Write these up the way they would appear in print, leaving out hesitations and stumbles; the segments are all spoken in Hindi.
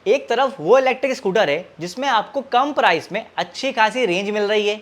एक तरफ वो इलेक्ट्रिक स्कूटर है जिसमें आपको कम प्राइस में अच्छी खासी रेंज मिल रही है,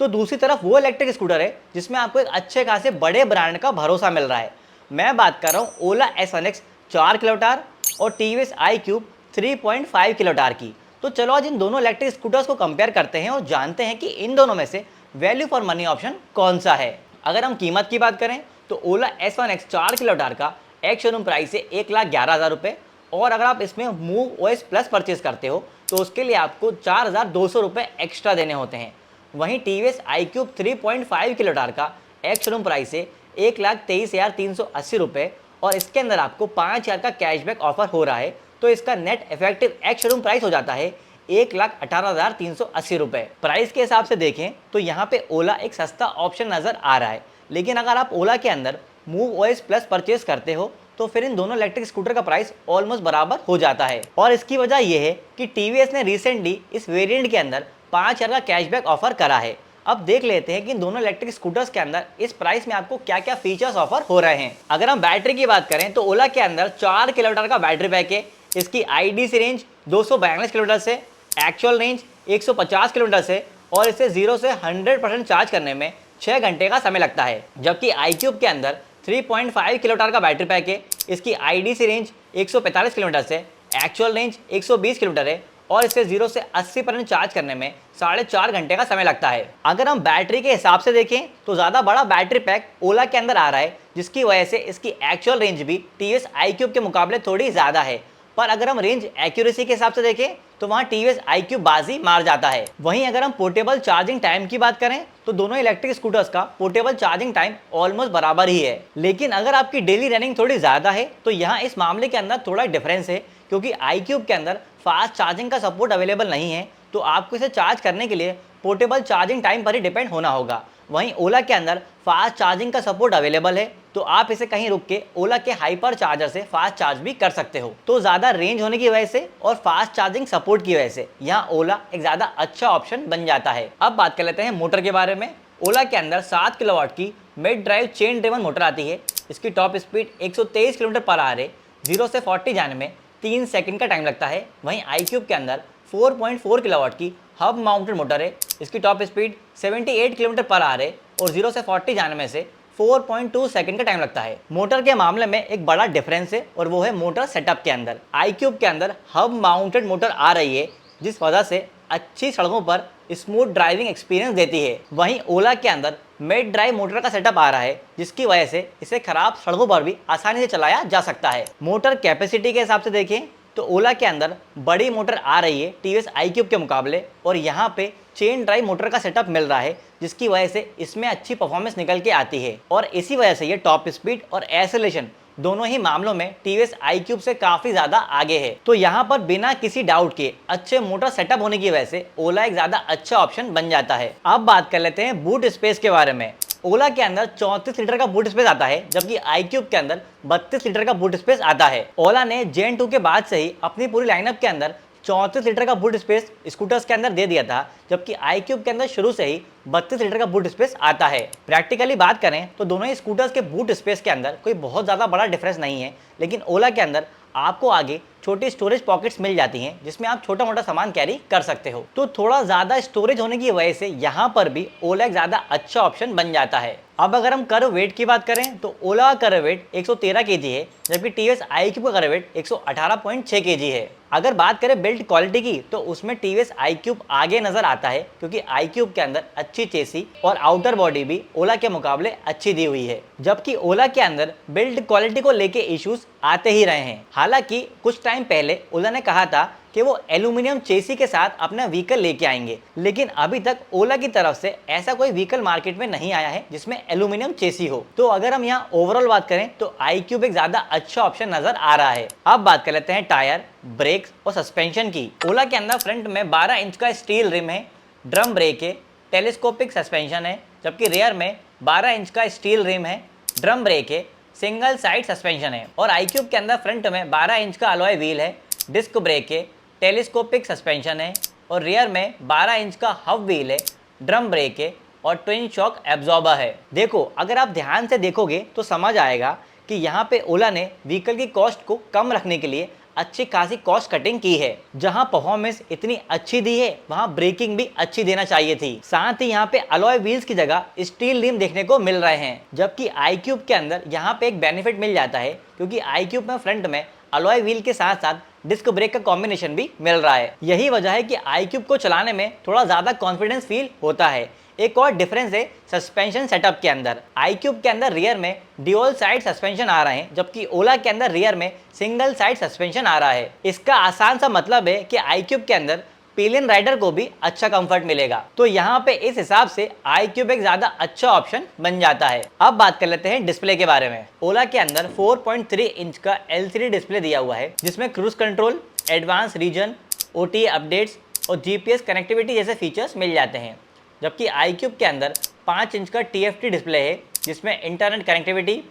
तो दूसरी तरफ वो इलेक्ट्रिक स्कूटर है जिसमें आपको एक अच्छे खासे बड़े ब्रांड का भरोसा मिल रहा है। मैं बात कर रहा हूँ ओला S1X 4 किलोवाट और टीवीएस iQube 3.5 किलोवाट की। तो चलो आज इन दोनों इलेक्ट्रिक स्कूटर्स को कंपेयर करते हैं और जानते हैं कि इन दोनों में से वैल्यू फॉर मनी ऑप्शन कौन सा है। अगर हम कीमत की बात करें तो ओला S1X 4 किलोवाट का एक शोरूम प्राइस है 1,11,000 रुपये, और अगर आप इसमें मूव OS प्लस परचेज करते हो तो उसके लिए आपको 4,200 रुपये एक्स्ट्रा देने होते हैं। वहीं टीवीएस iQube 3.5 किलोवाट का एक शोरूम प्राइस है 1,23,380 रुपये, और इसके अंदर आपको 5,000 का कैशबैक ऑफर हो रहा है, तो इसका नेट इफेक्टिव एक शोरूम प्राइस हो जाता है 1,18,380 रुपये। प्राइस के हिसाब से देखें तो यहाँ पे ओला एक सस्ता ऑप्शन नज़र आ रहा है, लेकिन अगर आप ओला के अंदर मूव OS प्लस परचेज करते हो तो फिर इन दोनों इलेक्ट्रिक स्कूटर का प्राइस ऑलमोस्ट बराबर हो जाता है। और इसकी वजह यह है कि टीवीएस ने रिसेंटली इस वेरिएंट के अंदर 5,000 का कैशबैक ऑफर करा है। अब देख लेते हैं कि इन दोनों इलेक्ट्रिक स्कूटर्स के अंदर इस प्राइस में आपको क्या क्या फीचर्स ऑफर हो रहे हैं। अगर हम बैटरी की बात करें तो ओला के अंदर 4 किलोवाट का बैटरी पैक है। इसकी IDC रेंज 242 किलोमीटर से, एक्चुअल रेंज 150 किलोमीटर से, और इसे 0 से 100% चार्ज करने में 6 घंटे का समय लगता है। जबकि iQube के अंदर 3.5 किलोवाट का बैटरी पैक है। इसकी IDC रेंज 145 किलोमीटर से, एक्चुअल रेंज 120 किलोमीटर है, और इसे 0 से 80% चार्ज करने में 4.5 घंटे का समय लगता है। अगर हम बैटरी के हिसाब से देखें तो ज़्यादा बड़ा बैटरी पैक ओला के अंदर आ रहा है, जिसकी वजह से इसकी एक्चुअल रेंज भी टीवीएस iQube के मुकाबले थोड़ी ज़्यादा है। पर अगर हम रेंज एक्यूरेसी के हिसाब से देखें तो वहाँ टीवीएस iQube बाजी मार जाता है। वहीं अगर हम पोर्टेबल चार्जिंग टाइम की बात करें तो दोनों इलेक्ट्रिक स्कूटर्स का पोर्टेबल चार्जिंग टाइम ऑलमोस्ट बराबर ही है। लेकिन अगर आपकी डेली रनिंग थोड़ी ज़्यादा है तो यहाँ इस मामले के अंदर थोड़ा डिफरेंस है, क्योंकि iQube के अंदर फास्ट चार्जिंग का सपोर्ट अवेलेबल नहीं है, तो आपको इसे चार्ज करने के लिए पोर्टेबल चार्जिंग टाइम पर ही डिपेंड होना होगा। वहीं ओला के अंदर फास्ट चार्जिंग का सपोर्ट अवेलेबल है, तो आप इसे कहीं रुक के ओला के हाइपर चार्जर से फास्ट चार्ज भी कर सकते हो। तो ज़्यादा रेंज होने की वजह से और फास्ट चार्जिंग सपोर्ट की वजह से यहाँ ओला एक ज़्यादा अच्छा ऑप्शन बन जाता है। अब बात कर लेते हैं मोटर के बारे में। ओला के अंदर 7 किलोवाट की mid drive chain driven motor आती है। इसकी top speed 123 kilometre per hour है। 0 से 40 जाने में 3 सेकंड का टाइम लगता है। वहीं iQube के अंदर 4.4 किलोवाट की हब माउंटेड मोटर है। इसकी top speed 78 kilometre per hour है, और 0 से 40 जाने में से 4.2 सेकंड का टाइम लगता है। मोटर के मामले में एक बड़ा डिफरेंस है, और वो है मोटर सेटअप के अंदर। iQube के अंदर हब माउंटेड मोटर आ रही है, जिस वजह से अच्छी सड़कों पर स्मूथ ड्राइविंग एक्सपीरियंस देती है। वहीं ओला के अंदर मिड ड्राइव मोटर का सेटअप आ रहा है, जिसकी वजह से इसे खराब सड़कों पर भी आसानी से चलाया जा सकता है। मोटर कैपेसिटी के हिसाब से देखें तो ओला के अंदर बड़ी मोटर आ रही है टीवीएस iQube के मुकाबले, और यहाँ पे चेन ड्राइव मोटर का सेटअप मिल रहा है, जिसकी वजह से इसमें अच्छी परफॉर्मेंस निकल के आती है, और इसी वजह से ये टॉप स्पीड और एक्सेलरेशन दोनों ही मामलों में टीवीएस iQube से काफ़ी ज़्यादा आगे है। तो यहाँ पर बिना किसी डाउट के अच्छे मोटर सेटअप होने की वजह से ओला एक ज़्यादा अच्छा ऑप्शन बन जाता है। अब बात कर लेते हैं बूट स्पेस के बारे में। ओला के अंदर 34 लीटर का बूट स्पेस आता है, जबकि iQube के अंदर 32 लीटर का बूट स्पेस आता है। ओला ने जेन 2 के बाद से ही अपनी पूरी लाइनअप के अंदर 34 लीटर का बूट स्पेस स्कूटर्स के अंदर दे दिया था, जबकि iQube के अंदर शुरू से ही 32 लीटर का बूट स्पेस आता है। प्रैक्टिकली बात करें तो दोनों ही स्कूटर्स के बूट स्पेस के अंदर कोई बहुत ज़्यादा बड़ा डिफरेंस नहीं है, लेकिन ओला के अंदर आपको आगे छोटी स्टोरेज पॉकेट्स मिल जाती हैं, जिसमें आप छोटा मोटा सामान कैरी कर सकते हो। तो थोड़ा ज़्यादा स्टोरेज होने की वजह से यहाँ पर भी ओला एक ज़्यादा अच्छा ऑप्शन बन जाता है। अब अगर हम कर्व वेट की बात करें तो ओला का कर्व वेट 113 केजी है, जबकि टीवीएस iQube का कर्व वेट 118.6 केजी है। अगर बात करें बिल्ड क्वालिटी की तो उसमें टीवीएस iQube आगे नजर आता है, क्योंकि iQube के अंदर अच्छी चेसी और आउटर बॉडी भी ओला के मुकाबले अच्छी दी हुई है, जबकि ओला के अंदर बिल्ड क्वालिटी को लेके इश्यूज आते ही रहे हैं। हालांकि कुछ टाइम पहले ओला ने कहा था कि वो एल्यूमिनियम चेसी के साथ अपना व्हीकल लेके आएंगे, लेकिन अभी तक ओला की तरफ से ऐसा कोई व्हीकल मार्केट में नहीं आया है जिसमें एल्यूमिनियम चेसी हो। तो अगर हम यहाँ ओवरऑल बात करें तो iQube एक ज्यादा अच्छा ऑप्शन नजर आ रहा है। अब बात कर लेते हैं टायर, ब्रेक्स और सस्पेंशन की। ओला के अंदर फ्रंट में 12 इंच का स्टील रिम है, ड्रम ब्रेक है, टेलीस्कोपिक सस्पेंशन है, जबकि रेयर में 12 इंच का स्टील रिम है, ड्रम ब्रेक है, सिंगल साइड सस्पेंशन है। और iQube के अंदर फ्रंट में 12 इंच का अलॉय व्हील है, डिस्क ब्रेक है, टेलीस्कोपिक सस्पेंशन है, और रियर में 12 इंच का हब व्हील है, ड्रम ब्रेक है, और ट्विन शॉक एब्जॉर्बर है। देखो, अगर आप ध्यान से देखोगे तो समझ आएगा कि यहाँ पे ओला ने व्हीकल की कॉस्ट को कम रखने के लिए अच्छी खासी कॉस्ट कटिंग की है। जहां परफॉर्मेंस इतनी अच्छी दी है वहां ब्रेकिंग भी अच्छी देना चाहिए थी। साथ ही यहाँ पे अलॉय व्हील्स की जगह स्टील रिम देखने को मिल रहे हैं, जबकि iQube के अंदर यहाँ पे एक बेनिफिट मिल जाता है क्योंकि iQube में फ्रंट में अलॉय व्हील के साथ साथ डिस्क ब्रेक का कॉम्बिनेशन भी मिल रहा है। यही वजह है कि iQube को चलाने में थोड़ा ज्यादा कॉन्फिडेंस फील होता है। एक और डिफरेंस है सस्पेंशन सेटअप के अंदर। iQube के अंदर रियर में ड्यूल साइड सस्पेंशन आ रहे हैं, जबकि ओला के अंदर रियर में सिंगल साइड सस्पेंशन आ रहा है। इसका आसान सा मतलब है कि iQube के अंदर पिलियन राइडर को भी अच्छा कंफर्ट मिलेगा। तो यहाँ पे इस हिसाब से iQube एक ज्यादा अच्छा ऑप्शन बन जाता है। अब बात कर लेते हैं डिस्प्ले के बारे में। ओला के अंदर 4.3 इंच का LCD डिस्प्ले दिया हुआ है, जिसमें cruise control, advance reason, OTA updates और GPS कनेक्टिविटी जैसे फीचर्स मिल जाते हैं। जबकि iQube के अंदर 5 इंच का TFT डिस्प्ले है, जिसमें internet connectivity,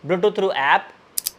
Bluetooth through app,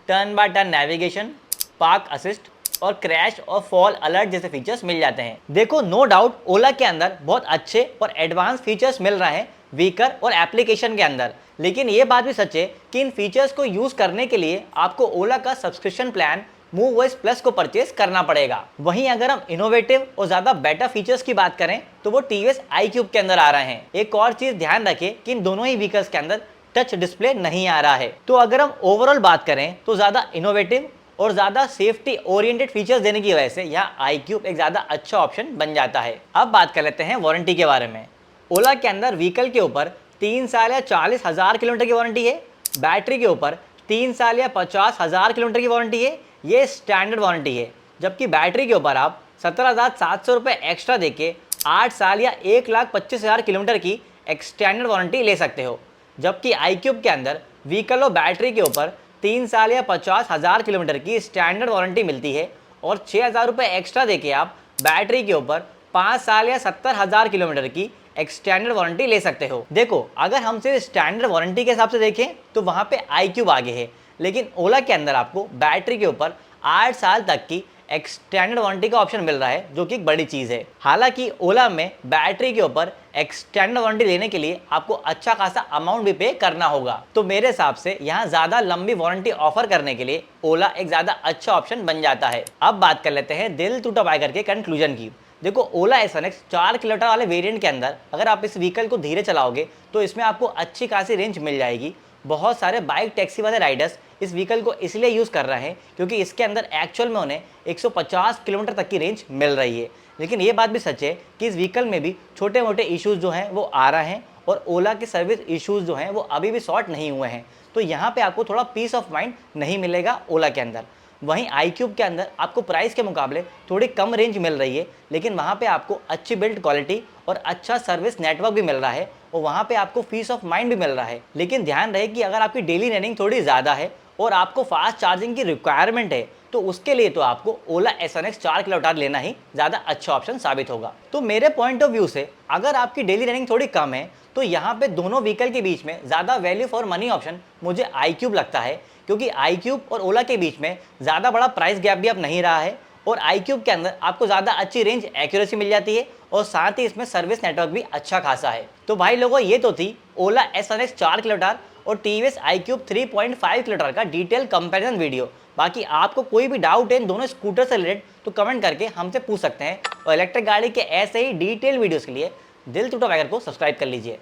turn by turn navigation, park assist और क्रैश और फॉल अलर्ट जैसे फीचर्स मिल जाते हैं। देखो, नो डाउट ओला के अंदर बहुत अच्छे और एडवांस फीचर्स मिल रहे हैं व्हीकल और एप्लीकेशन के अंदर, लेकिन ये बात भी सच है कि इन फीचर्स को यूज करने के लिए आपको ओला का सब्सक्रिप्शन प्लान मूववॉइस प्लस को परचेज करना पड़ेगा। वहीं अगर हम इनोवेटिव और ज्यादा बेटर फीचर्स की बात करें तो वो TVS iQube के अंदर आ रहे हैं। एक और चीज ध्यान रखें कि इन दोनों ही व्हीकल्स के अंदर टच डिस्प्ले नहीं आ रहा है। तो अगर हम ओवरऑल बात करें तो ज्यादा इनोवेटिव और ज्यादा सेफ्टी ओरिएंटेड फीचर्स देने की वजह से यहाँ iQube एक ज्यादा अच्छा ऑप्शन बन जाता है। अब बात कर लेते हैं वारंटी के बारे में। ओला के अंदर व्हीकल के ऊपर 3 साल या 40,000 किलोमीटर की वारंटी है। बैटरी के ऊपर 3 साल या 50,000 किलोमीटर की वारंटी है। ये स्टैंडर्ड वारंटी है। जबकि बैटरी के ऊपर आप 17,700 रुपये एक्स्ट्रा देके 8 साल या 1,25,000 किलोमीटर की एक्सटेंडेड वारंटी ले सकते हो। जबकि iQube के अंदर व्हीकल और बैटरी के ऊपर 3 साल या 50,000 किलोमीटर की स्टैंडर्ड वारंटी मिलती है और 6,000 रुपये एक्स्ट्रा देके आप बैटरी के ऊपर 5 साल या 70,000 किलोमीटर की एक्सटेंडेड वारंटी ले सकते हो। देखो, अगर हम सिर्फ स्टैंडर्ड वारंटी के हिसाब से देखें तो वहाँ पे iQube आगे है, लेकिन ओला के अंदर आपको बैटरी के ऊपर 8 साल तक की एक्सटेंडेड वारंटी का ऑप्शन मिल रहा है, जो कि एक बड़ी चीज़ है। हालांकि ओला में बैटरी के ऊपर एक्सटेंडेड वारंटी लेने के लिए आपको अच्छा खासा अमाउंट भी पे करना होगा। तो मेरे हिसाब से यहाँ ज़्यादा लंबी वारंटी ऑफर करने के लिए ओला एक ज़्यादा अच्छा ऑप्शन बन जाता है। अब बात कर लेते हैं दिल टूटा बाइकर के कंक्लूजन की। देखो, ओला SNX 4 किलोमीटर वाले वेरिएंट के अंदर अगर आप इस व्हीकल को धीरे चलाओगे तो इसमें आपको अच्छी खासी रेंज मिल जाएगी। बहुत सारे बाइक टैक्सी वाले राइडर्स इस व्हीकल को इसलिए यूज़ कर रहे हैं क्योंकि इसके अंदर एक्चुअल में उन्हें 150 किलोमीटर तक की रेंज मिल रही है। लेकिन ये बात भी सच है कि इस व्हीकल में भी छोटे मोटे इश्यूज़ जो हैं वो आ रहे हैं और ओला के सर्विस इश्यूज़ जो हैं वो अभी भी सॉर्ट नहीं हुए हैं। तो यहाँ पे आपको थोड़ा पीस ऑफ माइंड नहीं मिलेगा ओला के अंदर। वहीं iQube के अंदर आपको प्राइस के मुकाबले थोड़ी कम रेंज मिल रही है, लेकिन वहाँ पे आपको अच्छी बिल्ड क्वालिटी और अच्छा सर्विस नेटवर्क भी मिल रहा है और वहाँ पे आपको पीस ऑफ माइंड भी मिल रहा है। लेकिन ध्यान रहे कि अगर आपकी डेली रनिंग थोड़ी ज़्यादा है और आपको फास्ट चार्जिंग की रिक्वायरमेंट है तो उसके लिए तो आपको ओला SNX 4 किलोमीटर लेना ही ज़्यादा अच्छा ऑप्शन साबित होगा। तो मेरे पॉइंट ऑफ व्यू से अगर आपकी डेली रनिंग थोड़ी कम है तो यहाँ पे दोनों व्हीकल के बीच में ज़्यादा वैल्यू फॉर मनी ऑप्शन मुझे iQube लगता है, क्योंकि iQube और ओला के बीच में ज़्यादा बड़ा प्राइस गैप भी अब नहीं रहा है और iQube के अंदर आपको ज़्यादा अच्छी रेंज एक्यूरेसी मिल जाती है और साथ ही इसमें सर्विस नेटवर्क भी अच्छा खासा है। तो भाई लोगों, ये तो थी ओला SNX 4 किलोमीटर और TVS iQube 3.5 किलोमीटर का डिटेल कंपैरिजन वीडियो। बाकी आपको कोई भी डाउट है इन दोनों स्कूटर से रिलेटेड तो कमेंट करके हमसे पूछ सकते हैं और इलेक्ट्रिक गाड़ी के ऐसे ही डिटेल वीडियोस के लिए दिल टूटा बाइकर को सब्सक्राइब कर लीजिए।